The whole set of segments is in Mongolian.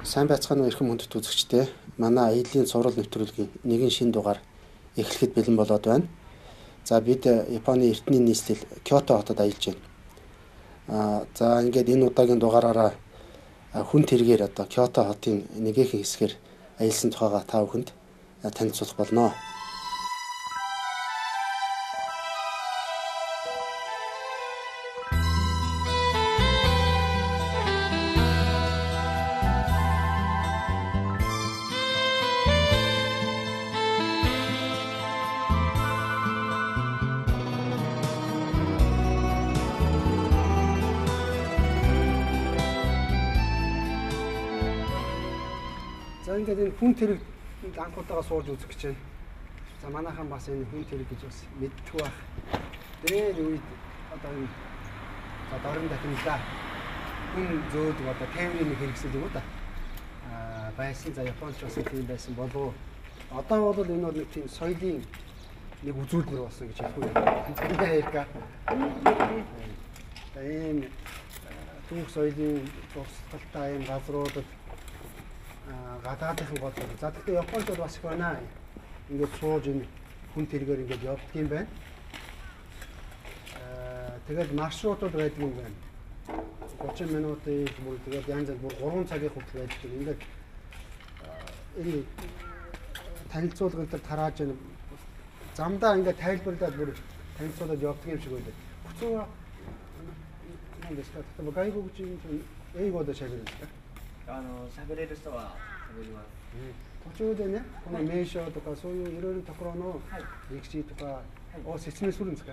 Сайн байцгаана уу эрхэм хүндэт үзэгчдээ. Манай аяллийн цуврал нэвтрүүлгийн нэгэн шинэ дугаар эхлэхэд бэлэн болоод байна. За бид Японы эртний нийслэл Кёто хотод аялж байна. За ингээд энэ удаагийн дугаараараа хүн тэргээр одоо Кёто хотын нэгэн хэсгээр аялсан тухайга та бүхэнд танилцуулах болно. За ингээд энэ хүн тэрэг анхудаага суулж үзэх гэж байна. За манайхан бас энэ хүн тэрэг гэж бас мэддэг байх. Дээр үед одоо энэ дорн дахинлаа хүн зөөдөг одоо тээврийн нэг хэрэгсэл юм уу та. Байсан за Японч бас тийм байсан болов. Одоо бол энэ бол нэг тийм соёлын нэг үзүүлбэр болсон гэж хэлэх үү. Америка. Энэ түүх соёлын тусгалтай юм газруудад гадаадын гол. За тэгэхээр Японд бол бас их байна. Ингээд сууж энэ хүн тэргээр ингээд явдаг юм байна. Тэгээд маршрутууд байдаг юм байна. 30 минутын бүр тэгээд янз бүр 3 цагийн хүртэл байдаг юм. Ингээд энэ танилцуулгын дээр тарааж энэ замдаа ингээд тайлбарлаад бүр танилцуулаад явдаг юм шиг байдаг. Хүчөөなんですか。例えば外国人と英語で喋るんですか。喋れる人は喋ります。途中でね、この名所とかそういういろいろなところの歴史とかを説明するんですか。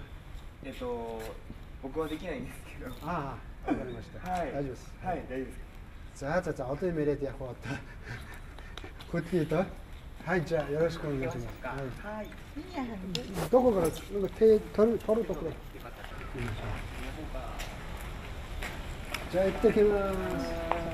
僕はできないんですけど。ああ、わかりました。はい。大丈夫です。はい、大丈夫です。자, 어떻게 메레디아 호왔다. 굿디더. 하이, 자, 요러시고 오는 거지. 하이. 도거 그렇. 이거 도로 도거. 자, 이따키마스.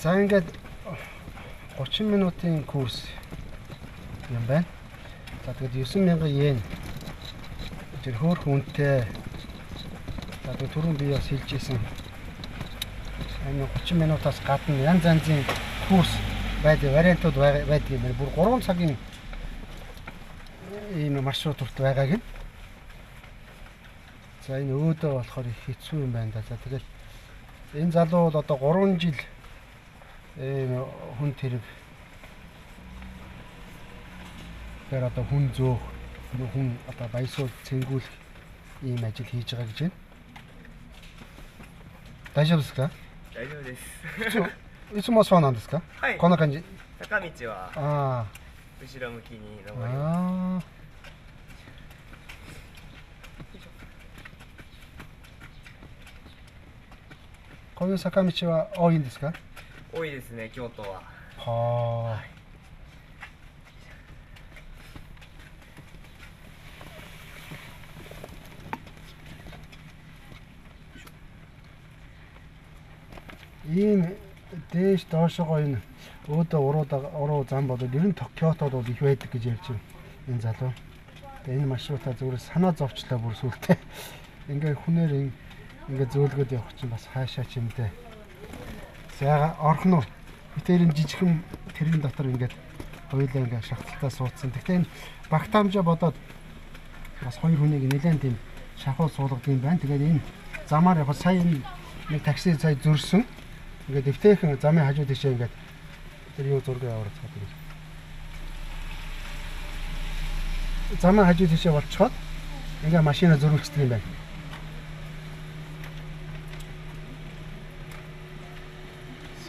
За ингээд 30 минутын курс юм байна. За тэгээд 9000 йен. Тэр хөөх үнэтэй. За тэгээд түрүүн би бас хэлжсэн. Энэ 30 минутаас гадна янз янзын курс байдаг, вариантууд байдаг юм байна. Бүр 3 цагийн ийм маршрут хүртэл байгааг нь. За энэ өөдөө болохоор их хэцүү юм байна да. За тэгээд энэ залуу бол одоо 3 жил хүн тэрэг тэр одоо хүн зөөх хүн одоо баясуул цэнгүүлэх ийм ажил хийж байгаа гэж байна. 大丈夫ですか？大丈夫です。いつもそうなんですか？はい。こんな感じ。坂道は後ろ向きに登ります。こういう坂道は多いんですか？多いですね、京都は。はあ。ийм дээш доошогоо энэ өөдөө уруу зам бодоод ер нь Кётод бол их байдаг гэж ярьж байна энэ залуу. Тэгээ энэ маршрутаа зүгээр санаа зовчлаа бүр сүлтэй. Ингээ хүнээр ингээ зөөлгөд явах чинь бас хаашаа ч юм дээ. За орхон уу. Тэр энэ жижигхэн тэрэн дотор ингээд хоёулаа ингээд шахалтаа суудсан. Гэхдээ энэ багтаамжаа бодоод бас хоёр хүнийг нэлээд тийм шахуул суулгад юм байна. Тэгээд энэ замаар яг сая нэг такси сая зөрсөн. Ингээд дэвтэйхэн замын хажуу тийшээ ингээд тэр юу зураг аваад цаад гэж. Замын хажуу тийшээ болчиход ингээд машина зөрүүлчихдэг юм байна.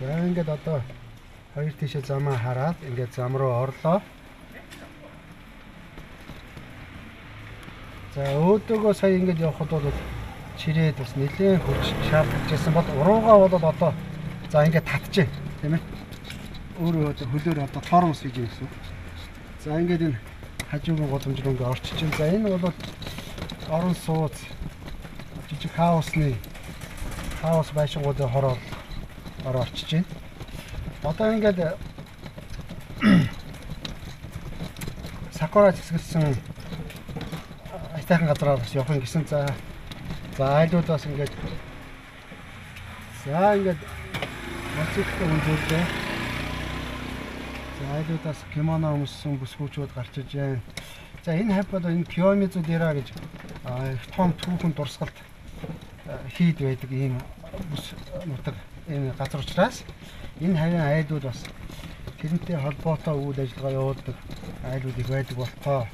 За ингээд одоо хоёр тийшээ замаа хараад ингээд зам руу орлоо. За өөдөгөө сая ингээд явхад бол чирээд бас нэлээд хүч шаардлагажсэн бол уруугаа бол одоо за ингээд татчихэ тийм ээ. Өөрөө одоо хөлөөр одоо тоормос хийж юм гэсэн. За ингээд энэ хажуугийн гудамж руу ингээ орчиж байна. За энэ бол орон сууц жижиг хаус байшингуудын хороор орчиж байна. Одоо ингээд сакура цэцгэлсэн айтайхан газараар бас явах гэсэн. За айлуудаас ингээд моциктэй үнзүүлээ. За айлуудаас кимоно өмссөн бүсгүүчүүд гарч иж байна. За энэ хавь бол энэ Kiyomizu-dera гэж их том түүхэн дурсгалт хийд байдаг ийм бүс нутаг энэ газар учраас энэ хавийн айлууд бас тэрнтэй холбоотой үйл ажиллагаа явуулдаг айлууд их байдаг болтоо.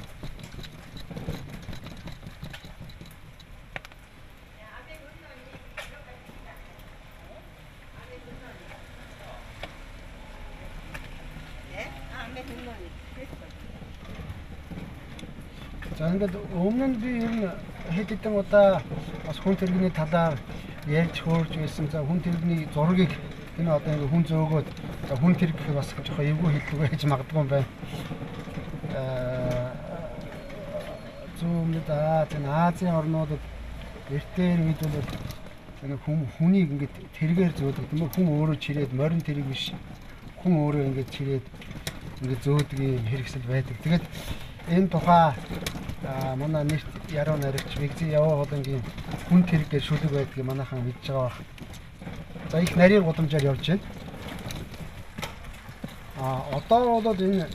За ингээд өмнө нь би ер нь хэд хэдэн удаа бас хүн тэрэгний талаар ярьж хөөрж байсан. За хүн тэрэгний зургийг энэ одоо ингээд хүн зөөгөөд хүн тэрэг гэх бас жоохон эвгүй хэллэг байж магадгүй юм байна. Зүүмд энэ Азийн орнуудад эртний үед бол энэ хүнийг ингээд тэргээр зөөдөг тийм үү? Хүн өөрөө чирээд морин тэрэг биш. Хүн өөрөө ингээд чирээд ингээд зөөдөг юм хэрэгсэл байдаг. Тэгээд энэ тухай манай нэгт яруу найрагч Вигзи яваа хоолынгийн хүн тэрэг гэж шүлэг байдгийг манайхан мэдж байгаа баг. За их нарийн гудамжаар явж байна. Одоо бол энэ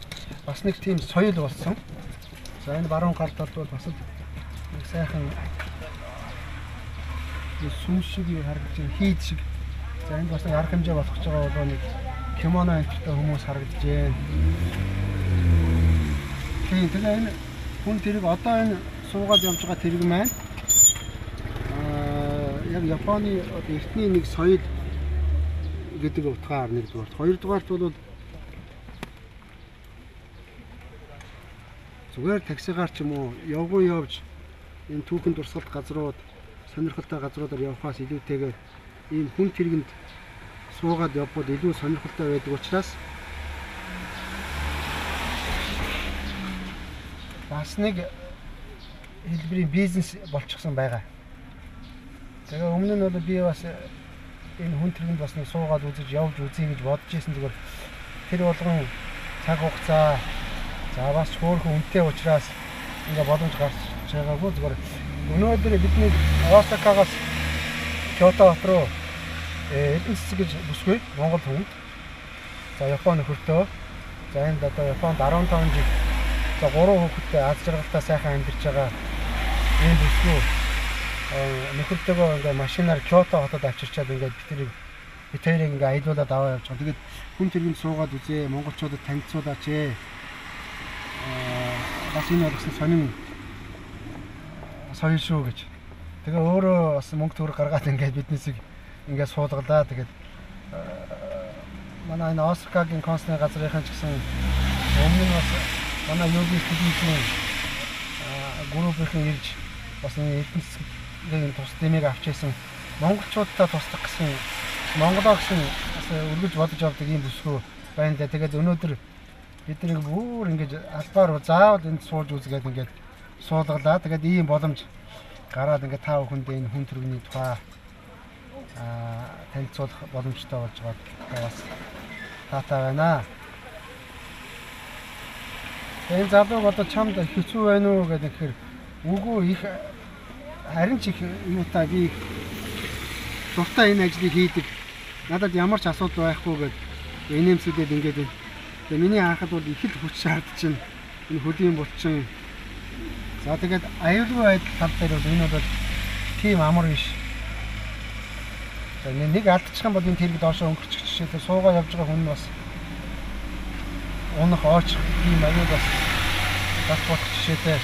бас нэг тийм соёл болсон. За энэ баруун гар талд бол бас нэг сайхан сүм шиг харагдаж байна, хийд шиг. За энд бас нэг арга хэмжээ болох ч байгаа бол нэг кимоно энтертэй хүмүүс харагдаж байна. Тэгээ энэ хүн тэрэг одоо энэ суугаад явж байгаа тэрэг маань яг Японы эртний нэг соёл гэдэг утгаар нэгдүгээр. Хоёрдугаарт бол зүгээр таксигаар ч юм уу явган явж энэ түүхэн дурсгалт газрууд, сонирхолтой газруудаар явхаас илүүтэйгээр ийм хүн тэргэнд суугаад явбал илүү сонирхолтой байдаг учраас бас нэг хэлбэрийн бизнес болчихсон байгаа. Тэгээ өмнө нь бол би бас энэ хүн тэргэнд бас нэг суугаад үзэж явж үзье гэж бодож ирсэн. Зүгээр тэр болгон цаг хугацаа за бас хөөрхөн үнэтэй учраас ингээ боломж гарч байгаагүй. Зүгээр өнөөдөр бидний Осакагаас Кёто хот руу эдийн засаг гэж бүсгүй Монгол хүнд. За Японы хөртөө. За энд одоо Японд 15 жил за 3 хүүхэдтэй аз жаргалтай сайхан амьдарч байгаа энэ бүсгүй нөхөртөөгөө ингээ машинаар Кёто хотод авчирчаад ингээ бид тэрийг ингээ аялуулад аваа явж байгаа. Тэгээд хүн тэргэнд суугаад үзээ, монголчуудад танилцуулаач ээ. Бас энэ бол сонин соёл шүү гэж. Тэгээ өөрөө бас мөнгө төгрөг гаргаад ингээ биднээсийг ингээ суулгалаа. Тэгээд манай энэ Осакагийн консны газрынхан ч гэсэн өмнө нь бас манай Yogi студентийн группийнхэн ирж бас энэ эдийн засгийн тус дэмийг авч ирсэн монголчуудтай туслах гэсэн Монголоо гэсэн бас өргөж бодож авдаг юм бүсгүй байна даа. Тэгээд өнөөдөр бид нэг бүр ингэж албаар заавал энд сууж үзгээд ингээд суулгалаа. Тэгээд ийм боломж гараад ингээд та бүхэнд энэ хүн төрөний тухай танилцуулах боломжтой болж байгаа бас таатай байна. Энэ залууг одоо чамд хэцүү байна уу гэдэг ихэр үгүй их харин ч их юутай би дуртай энэ ажлыг хийдэг. Надад ямар ч асуудал байхгүй гэдэг инээмсэдэд ингээд байна. Тэгээ миний анхад бол их л хүч шаардчихна. Энэ хөлийн булчин. За тэгээд аюулгүй байдал тал дээр бол энэ бол тийм амар биш. Тэгээ нэг алдчих юм бол энэ тэрэг доошоо өнгөрчих жишээтэй суугаа явж байгаа хүн бас унах ооч тийм аюул бас болох жишээтэй.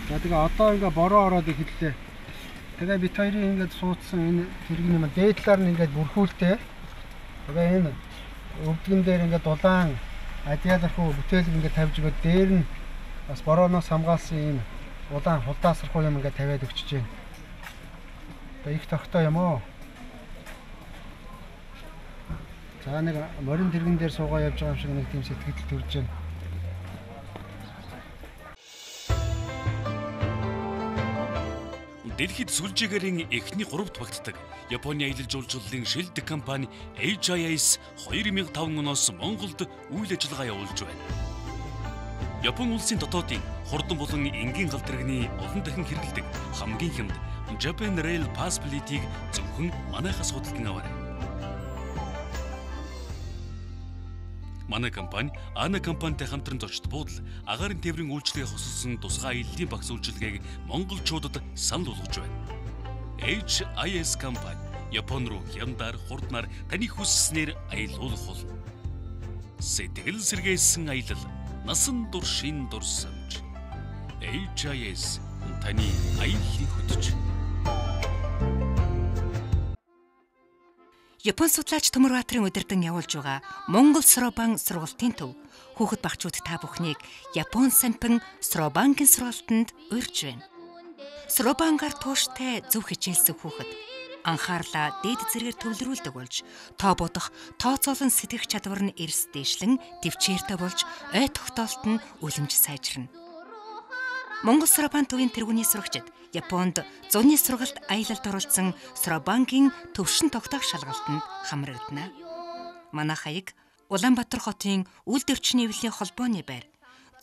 За тэгээ одоо ингээ бороо ороод эхэллээ. Тэгээ бит хоёрын ингээд суудсан энэ тэргийн юм дээдлаар нь ингээд бүрхүүлтэй. Тэгээ энэ өвдгөн дээр ингээд дулаан адиалрахуу бүтээлэг ингээд тавьж өгöd дээр нь бас борооноос хамгаалсан ийм улаан хулдаасрахуу юм ингээд тавиад өгчөж байна. Тэгээ их тогтоо юм оо. За нэг морин тэрэгэн дээр суугаа явж байгаа юм шиг нэг тийм сэтгэл төрж байна. Дэлхийд сүлжээгээрийн эхний 3-т багтдаг Японы аялал жуулчлалын шилдэг компани HIS 2005 оноос Монголд үйл ажиллагаа явуулж байна. Япон улсын дотоодын хурдан болон энгийн гал тэрэгний олон дахин хэрэглэдэг хамгийн хямд Japan Rail Pass билетийг зөвхөн манайхаас худалдан аваарай. Манай компани Ана компанитай хамтран зочд буудал агаарын тээврийн үйлчлэгээ хосолсон тусгай аяллаа багц үйлчилгээг монголчуудад санал болгож байна. HIS компани Япон руу хямдаар хурднаар таны хүсснээр аялуулах болно. Сэтгэл сэргээсэн аялал, насан туршийн дурсамж. HIS таны аяллыг хөтөж. Япон судлаач Төмөрбаатарын удирдан явуулж байгаа Монгол Сробан сургалтын төв хүүхэд багчууд та бүхнийг Япон сампин Сробангийн сургалтанд урьж байна. Сробангаар тууштай зөв хичээлсэн хүүхэд анхаарлаа дээд зэргээр төвлөрүүлдэг болж тоо бодох, тооцоолон сэтгэх чадвар нь эрс дээшлэн төвчээртэй болж ой тогтоолт нь үлэмж сайжирна. Монгол Сробан төвийн тэргүүний сурагчид Японд зуны сургалт аялалд оролцсон Сробангийн төвшин тогтоох шалгалтанд хамрагдана. Манай хаяг Улаанбаатар хотын үйлдвэрчний эвлэлийн холбооны байр,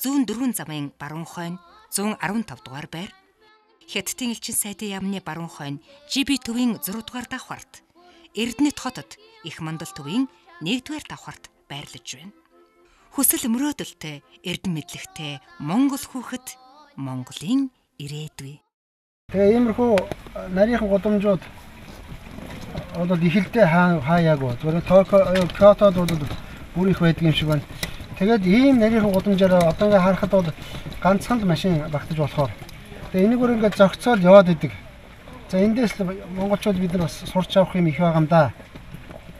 104 замын баруун хойно 115 дугаар байр, Хятадын элчин сайдын яамны баруун хойно GB төвийн 6 дугаар давхарт, Эрдэнэт хотод Их Мандал төвийн 1 дугаар давхарт байрлаж байна. Хүсэл мөрөөдөлтэй, эрдэм мэдлэгтэй Монгол хүүхэд Монголын ирээдүй. Тэгээ иймэрхүү нарийнхан гудамжууд одоо ихэлдээ хаяагүй. Зүгээр Кёотод бол бүр их байдаг юм шиг байна. Тэгээд ийм нарийнхан гудамжаараа одоо ингээ харахад бол ганцхан л машин багтаж болохоор. Тэгээ энийг өөр ингээ зөгцөөл яваад идэг. За эндээс л монголчууд бид нар бас сурч авах юм их байгаа юм да.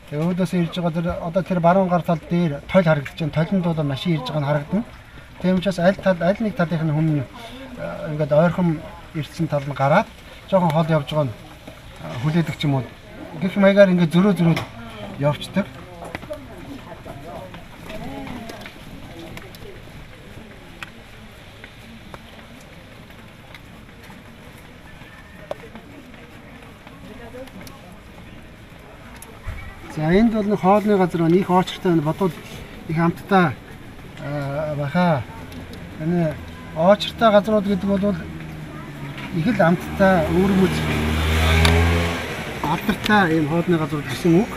Тэгээ өөдөөс ирж байгаа тэр баруун гар тал дээр тойл харагдаж байна. Толиндууд машин ирж байгаа нь харагдана. Тийм учраас аль нэг талынх нь хүн ингээд ойрхон ирсэн тал нь гараад жоохон хол явж байгаа нь хүлээдэг ч юм уу. Гэх маягаар ингээд зөрөө явцдаг. За энд бол нэг хоолны газар нэг оочртой бодвол их амттай баха. Энэ оочртой газрууд гэдэг бол их л амттай өөрмөц алдартай ийм хоолны газрууд гэсэн үг.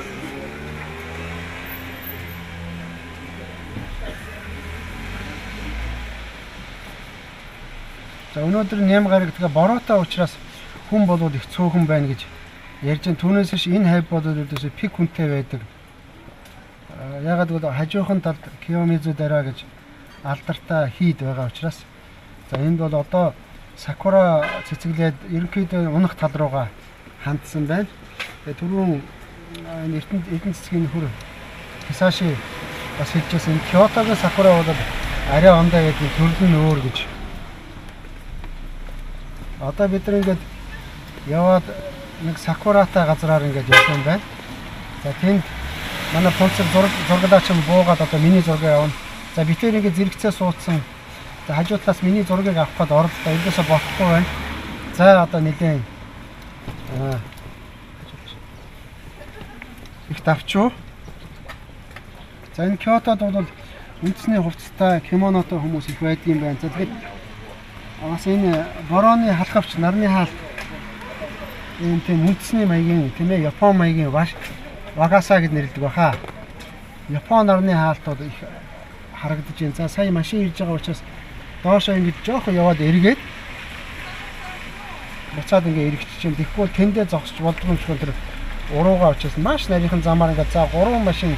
За өнөөдөр нэм гарагдаг бороотой учраас хүн болоод их цөөхөн байна гэж ярьж байгаа. Түүнээс ш энэ хайп болоод үүдээс пик хүнтэй байдаг. Ягаад гэвэл хажуухан талд Киомизу дараа гэж алдартай хийд байгаа учраас за энд бол одоо сакура цэцэглээд ерөнхийдөө унах тал руугаа хандсан байна. Тэгээ түрүүн эрдэнэ цэцгийн нөхөр Хисаши бас хэлжсэн Кёотогийн сакура бол арай ондоо гэдэг төрөл нь өөр гэж. Одоо бид нар ингээд яваад нэг сакуратай газраар ингээд явах юм байна. За тэнд манай функцэр зурглаач нь буугаад одоо миний зургийг авна. За бид тэр ингээд зэрэгцээ суудсан. За хажуу талаас миний зургийг авах гээд орлоо. Эндээсээ болохгүй байна. За одоо нэлээд их тавчуу. За энэ Кёотод бол үндэсний хувцастай кимонотой хүмүүс их байдаг юм байна. За тэгэхээр бас энэ борооны халхавч нарны хаалт энэ тийм үндэсний маягийн тийм ээ Япон маягийн вагаса гэж нэрлэдэг баха. Япон нарны хаалт бол их харагдаж байна. За сая машин ирж байгаа учраас доошоо ингэж жоохон яваад эргээд буцаад ингээ эргэчих чинь тэгэхгүй тэндээ зогсож болдгоо юм шиг тэр уруугаа учраас маш нарийнхан замаар ингээ за 3 машин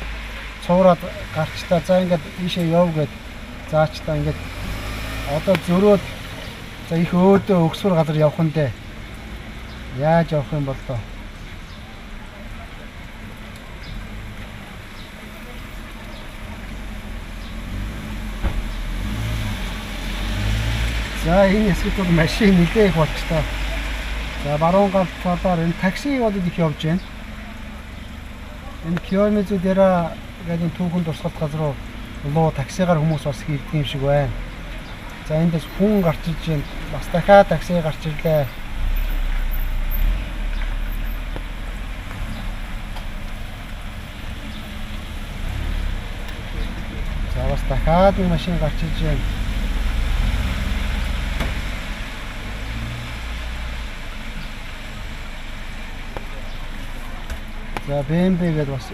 цуураад гарчлаа. За ингээд ийшээ яв гээд заачтаа ингээд одоо зөрөөд за их өөдөө өгсвөр газар явах нь дээ. Яаж явах юм бол тоо. За энэ хэсэгт бол машин нэлээх болчтой. За баруун гал талаар энэ такси болоод их явж байна. Энэ Kiyomizu дээр гэдэг түүхэн дурсгалт газар руу таксигаар хүмүүс бас ирдэг юм шиг байна. За эндээс хүн гарч иж байна. Бас дахиад такси гарч ирлээ. За бас дахиад нэг машин гарч иж байна. За BMW гэдэг бас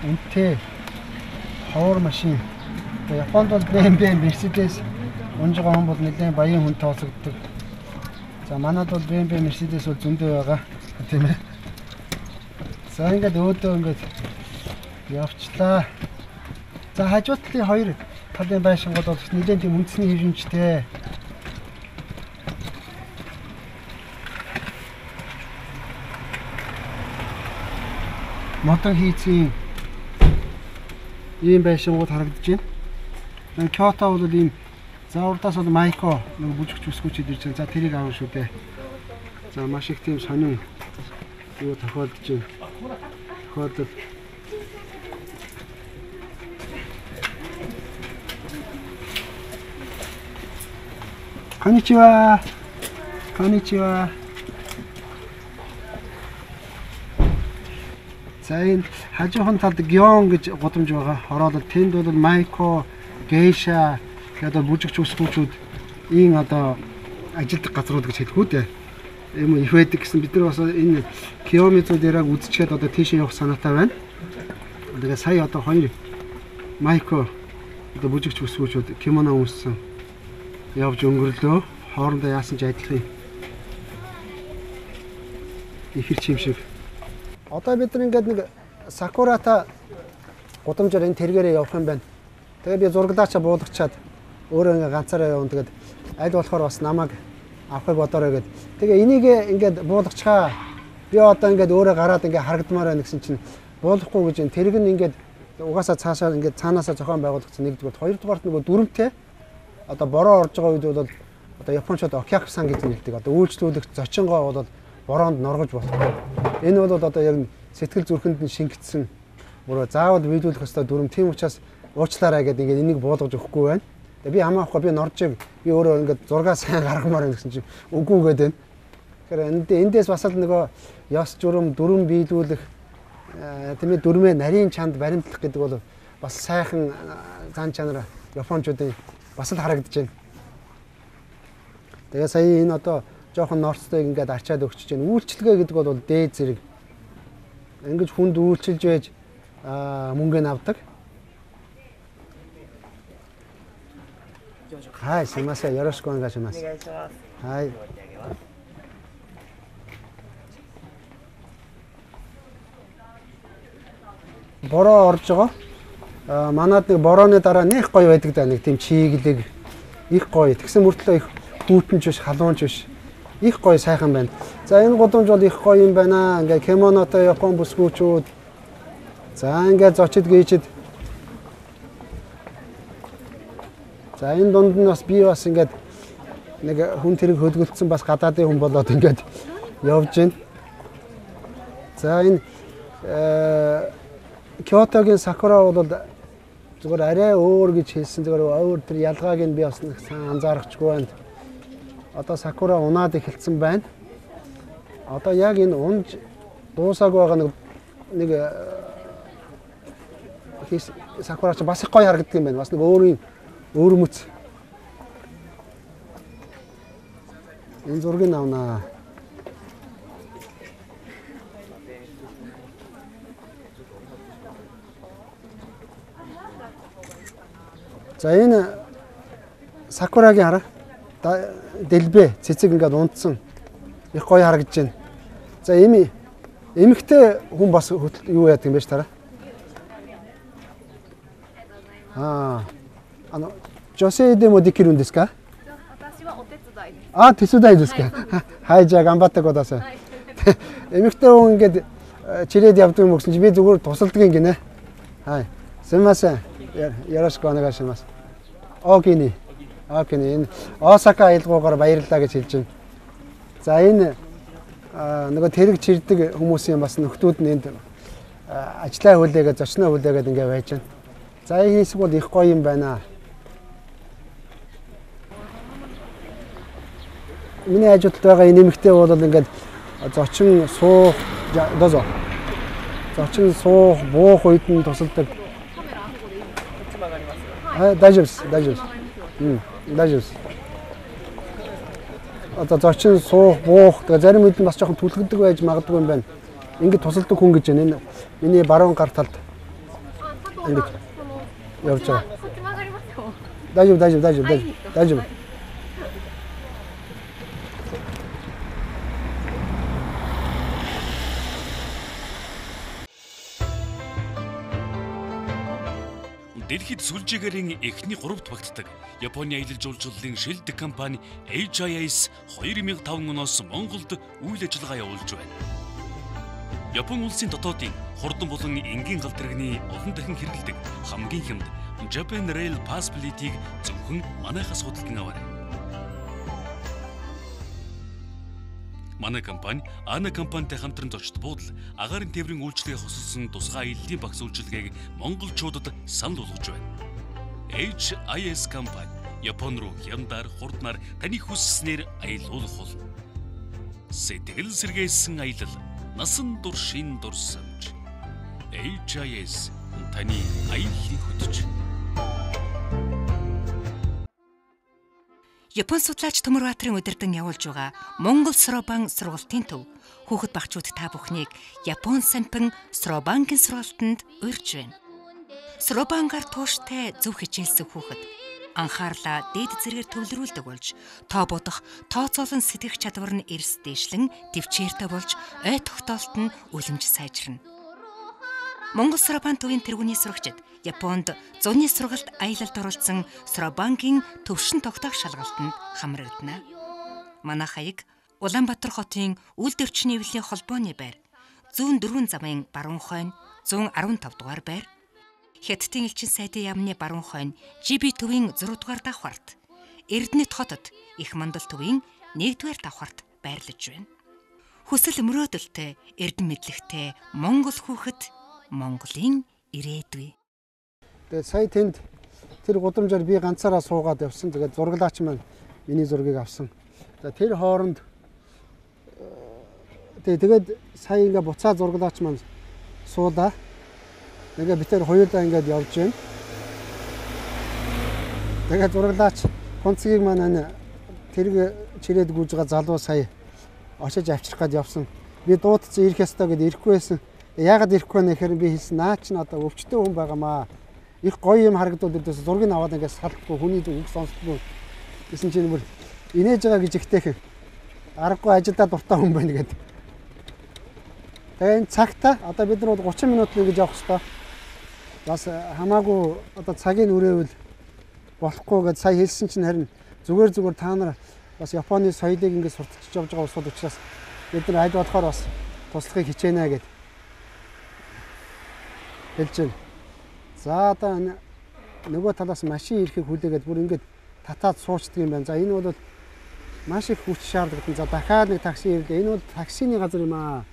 үнэтэй ховор машин. Японд бол BMW, Mercedes унжиг он бол нэлээд баян хүн тооцогддог. За манайд бол BMW, Mercedes бол зөндөө байгаа тийм ээ. За ингээд өөдөө ингээд явчлаа. За хажуу талын хоёр талын байшингууд бол нэлээд тийм үндэсний хэмжээтэй. Мотор хийцийн ийм байшингууд харагдаж байна. Кёто бол ийм заурдаас бол Майко нэг бүжигч өсгөөчд ирж байгаа. За тэрийг аав шүү дээ. За маш их тийм сонин юу тохиолдож байна. Тохиолдол. Konnichiwa. Konnichiwa. За энэ хажуухан талд Гион гэж гудамж байгаа. Ороод тэнд бол Майко, Гейша гэдэг бүжигч өсгөөчүүд ийм одоо ажилтг газрууд гэж хэлэх үү дээ. Ийм их байдаг гэсэн бид нар бас энэ Kiyomizu дээрээ үзчихэд одоо тийшээ явах санаатай байна. Тэгээ сая одоо хоёр Майко одоо бүжигч өсгөөчүүд кимоно өмссөн явж өнгөрлөө. Хоорондоо яасан ч адилхан ихэр чим шиг. Одоо бид нар ингээд нэг Сакурата гудамжаар энэ тэргээрээ явах юм байна. Тэгээ би зурглаачаа буулгачаад өөрөө ингээд ганцаараа явна. Тэгээд аль болохоор бас намайг авахыг бодоорой гэд. Тэгээ энийг ингээд буулгачаа. Би одоо ингээд өөрөө гараад ингээд харагдмаар байна гэсэн чинь буулгахгүй гэж энэ тэрэг нь ингээд угаасаа цаашаа ингээд цаанаасаа зохион байгуулагдсан нэгдүгээр. Хоёрдугаарт нөгөө дүрмтэй одоо бороо орж байгаа үед бол одоо японочдод окяксан гэж нэлдэг. Одоо үйлчлүүлэгч зочингоо бол бороонд норгож болохгүй. Энэ бол одоо яг сэтгэл зүрхэнд нь шингэцсэн бүр заавал биелүүлэх ёстой дүрм. Тийм учраас уучлаарай гэдэг ингээд энийг буулгаж өгөхгүй байна. Тэгээ би хамаахгүй би норжиг би өөрөө ингээд зургаа сайн гаргамаар гэсэн чинь үгүй гэдэг. Тэгэхээр эндээс бас л нөгөө ёс журам дүрм биелүүлэх тийм ээ дүрмээ нарийн чанд баримтлах гэдэг бол бас сайхан зан чанар японочдын бас л харагдаж байна. Тэгээ сая энэ одоо жоохон норцтой ингээд арчаад өгчөж байна. Үйлчлэгээ гэдэг бол дээд зэрэг. Ингэж хүнд үйлчилж байж мөнгө авдаг. Хай, симасай, ёрошку онгашимасу. Хай. Бороо орж байгаа. Манад нэг борооны дараа нэг гоё байдаг да нэг тийм чиглэг их гоё. Тэгсэн мөртлөө их хүүтэнч биш, халуунч биш. Их гоё сайхан байна. За энэ гудамж бол их гоё юм байна. Ингээ кимонотой Япон бүсгүүчүүд. За ингээ зочид гүйчид. За энэ дунд нь бас би бас ингээд нэг хүн тэрэг хөлгөлдсөн бас гадаадын хүн болоод ингээд явж байна. За энэ Кёотогийн сакура бол зүгээр арай өөр гэж хэлсэн. Зүгээр өөр тэр ялгааг нь би бас нэг анзаарчихгүй байна. Одоо сакура унаад эхэлсэн байна. Одоо яг энэ унж дуусааг байгаа нэг сакура ч бас их гоё харагддаг юм байна. Бас нэг өөр мэц. Энэ зургийг авнаа. За энэ сакурагийн хараа. Дэлбэ цэцэг ингээд унтсан. Их гоё харагдаж байна. За эмэгтэй хүн бас юу яадаг юм бэ тараа? Жосей дэмо дикирун дэсу ка? Тэсүдай дэсу ка? Хай жаа гамбатаг удасаа. Эмэгтэй хүн ингээд чирээд явдаг юм гэсэн чи би зүгээр тусалдаг юм гинэ. Хай. Сэмасэ. Ёрошку онгашимасу. Окини. Окини. Энэ Осака аялгуугаар баярлалаа гэж хэлж байна. За энэ нөгөө тэрэг чирдэг хүмүүсийн бас нөхдүүд нь энд ажлаа хүлээгээд зочноо хүлээгээд ингээ байж байна. За энэ хэсэг бол их гоё юм байна. Миний ажилд байгаа энэ нэмэгтэй бол ингээд зочин суух дозо. Зочин суух буух үед нь тусалдаг. Даживс. Даживс. Одоо зочин суух буух тэгээ зарим үед нь бас жоохон түлхэгдэг байж магадгүй юм байна. Ингээд тусалдаг хүн гэж байна. Миний баруун гар талд ингээд явж байгаа. Дажив. Дэлхийд сүлжээгээрийн эхний 3-т багтдаг Японы аялал жуулчлалын шилдэг компани HIS 2005 оноос Монголд үйл ажиллагаа явуулж байна. Япон улсын дотоодын хурдан болон энгийн гал тэрэгний олон дахин хэрэглэдэг хамгийн хямд Japan Rail Pass билетийг зөвхөн манайхаас худалдан аваарай. Манай компани Ана компанитай хамтран зочд буудал агаарын тээврийн үйлчлэгээ хосолсон тусгай аяллаа багц үйлчилгээг монголчуудад санал болгож байна. HIS компани Япон руу хямдаар хурднаар таны хүсснээр аялуулах болно. Сэтгэл сэргээсэн аялал насан туршийн дурсамж. HIS таны аяллыг хөтөж. Япон судлаач Төмөрбаатарын удирдан явуулж байгаа Монгол Сробан сургалтын төв хүүхэд багчууд та бүхнийг Япон сампин Сробангийн сургалтанд урьж байна. Сробангаар тууштай зөв хичээлсэн хүүхэд анхаарлаа дээд зэргээр төвлөрүүлдэг болж тоо бодох, тооцоолон сэтгэх чадвар нь эрс дээшлэн төвчээртэй болж ой тогтоолт нь үлэмж сайжирна. Монгол Сробан төвийн тэргүүний сурагчид Японд зуны сургалт аялалд оролцсон Сробангийн төвшин тогтоох шалгалтанд хамрагдана. Манай хаяг Улаанбаатар хотын үйлдвэрчний эвлэлийн холбооны байр, зүүн 4 замын баруун хойно 115 дугаар байр, Хятадын элчин сайдын яамны баруун хойно GB төвийн 6 дугаар давхарт, Эрдэнэт хотод Их Мандал төвийн 1 дугаар давхарт байрлаж байна. Хүсэл мөрөөдөлтэй, эрдэм мэдлэгтэй Монгол хүүхэд Монголын ирээдүй. Тэгээд сая тэнд тэр гудамжаар би ганцаараа суугаад явсан. Тэгээд зурглаач маань миний зургийг авсан. За тэр хооронд тэгээд сая ингээ буцаа зурглаач маань суулаа. Ингээ бид тэр хоёулаа ингээд явж байна. Тэгээд зурглаач гонцгийг маань тэрэг чирээд гүйж байгаа залуу сая очиж авчрах гээд явсан. Би дуудсан ирэх ёстой гэдээ ирэхгүй байсан. Яагаад ирэхгүй вэ гэхээр би хэлсэн наа ч надаа өвчтөе хүн байгаамаа. Их гоё юм харагдаад өдөөс зургийг аваад ингээд салдаггүй хүний үг сонсдоггүй. Гэсэн чинь бүр инээж байгаа гэж ихтэйхэн аргагүй ажилдаа дуртай хүн байна гэдэг. Тэгээ энэ цагта одоо бид нар 30 минут нэгж явах хэрэгтэй. Бас хамаагүй одоо цагийн үрээвэл болохгүй гэдээ сая хэлсэн чинь харин зүгээр та нар бас Японы соёлыг ингээд сурталчилж явж байгаа улсууд учраас бид нар аль болохоор бас туслахыг хичээнэ гэд хэлж байна. За одоо нөгөө талаас машин ирэхийг хүлээгээд бүр ингээд татаад суучдаг юм байна. За энэ бол маш их хүч шаардлагатай. За дахиад нэг такси ирлээ. Энэ бол таксины газар юм аа.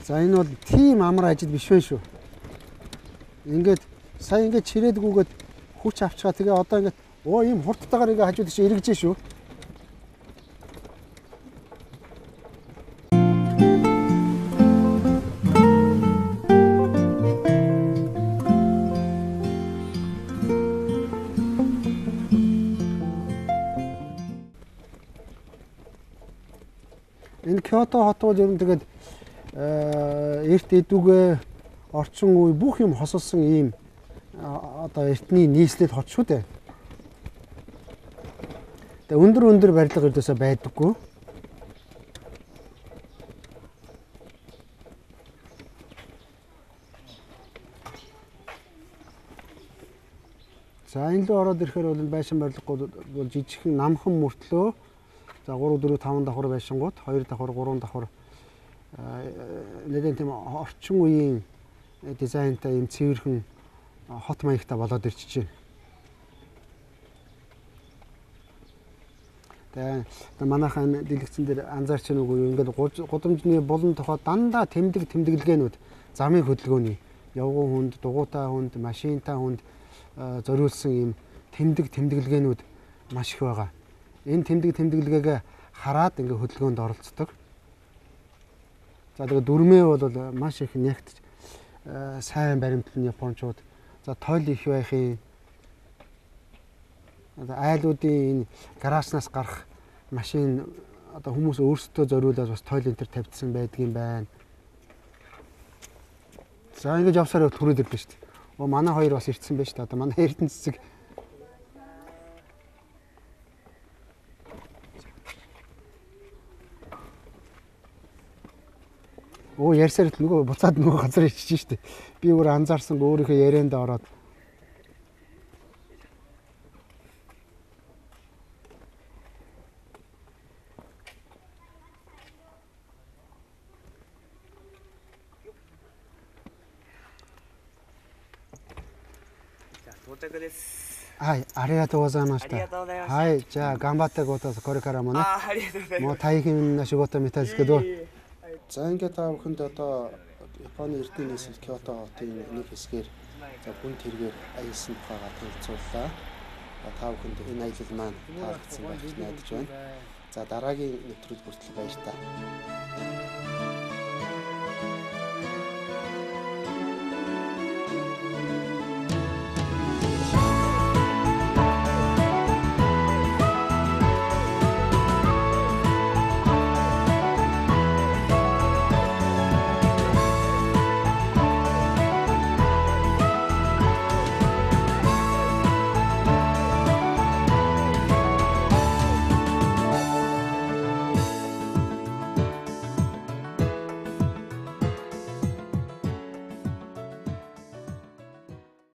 За энэ бол тийм амар ажил биш вэ шүү. Ингээд сая ингээд чирээдгүйгээд хүч авчгаа тэгээ одоо ингээд ийм хурдтайгаар ингээ хажууд чи эргэж шүү. Энэ Кёто хот бол ер нь тэгээд эрт эдүгэ орчин үе бүх юм хосолсон ийм одоо эртний нийслэл хот шүү дээ. Тэгээ өндөр барилга өрдөөсөө байдаггүй. За энэ лөө ороод ирэхээр бол байшин барилгагүй бол жижигхэн намхан мөртлөө за 3 4 5 давхар байшингууд 2 давхар 3 давхар нэгэн тийм орчин үеийн дизайнтай юм цэвэрхэн хот маягтай болоод ирчихэж байна. тэ. Манайхан дэлгэцэн дээр анзаарч байна уу? Ингээд гудамжны болон тухай дандаа тэмдэглэгээнүүд замын хөдөлгөөний явган хүнд, дугуйтаа хүнд, машинтаа хүнд зориулсан ийм тэмдэглэгээнүүд маш их байгаа. Энэ тэмдэглэгээгээ хараад ингээд хөдөлгөөнд оролцдог. За тэгээ дүрмээ бол маш их нягт сайн баримтлан японочууд. За тойл их байхын айлуудын энэ гаражнаас гарах машин одоо хүмүүс өөрсдөө зориулаад бас тойл энэ төр тавьдсан байдгийн байна. За ингэж явсаар түрээд ирлээ шүү дээ. Манай хоёр бас ирсэн байж та. Одоо манай Эрдэнэ цэцэг ярьсаар л нөгөө буцаад нөгөө газар ичиж штэ. Би өөр анзаарсан өөрийнхөө ярианд ороод.ありがとうございました。はい、じゃあ頑張ってください。これからもね。もう大変な仕事みたいですけど。За ингээд та бүхэнд одоо Японы Эрдэнэ нийслэл Киото хотын нэг хэсгээр за хүн тэргээр аялсан тухайга танилцууллаа. Та бүхэнд энэ аялал маань таалагдсан байх гэж найдаж байна. За дараагийн нэвтрүүлэг хүртэл баяр таа.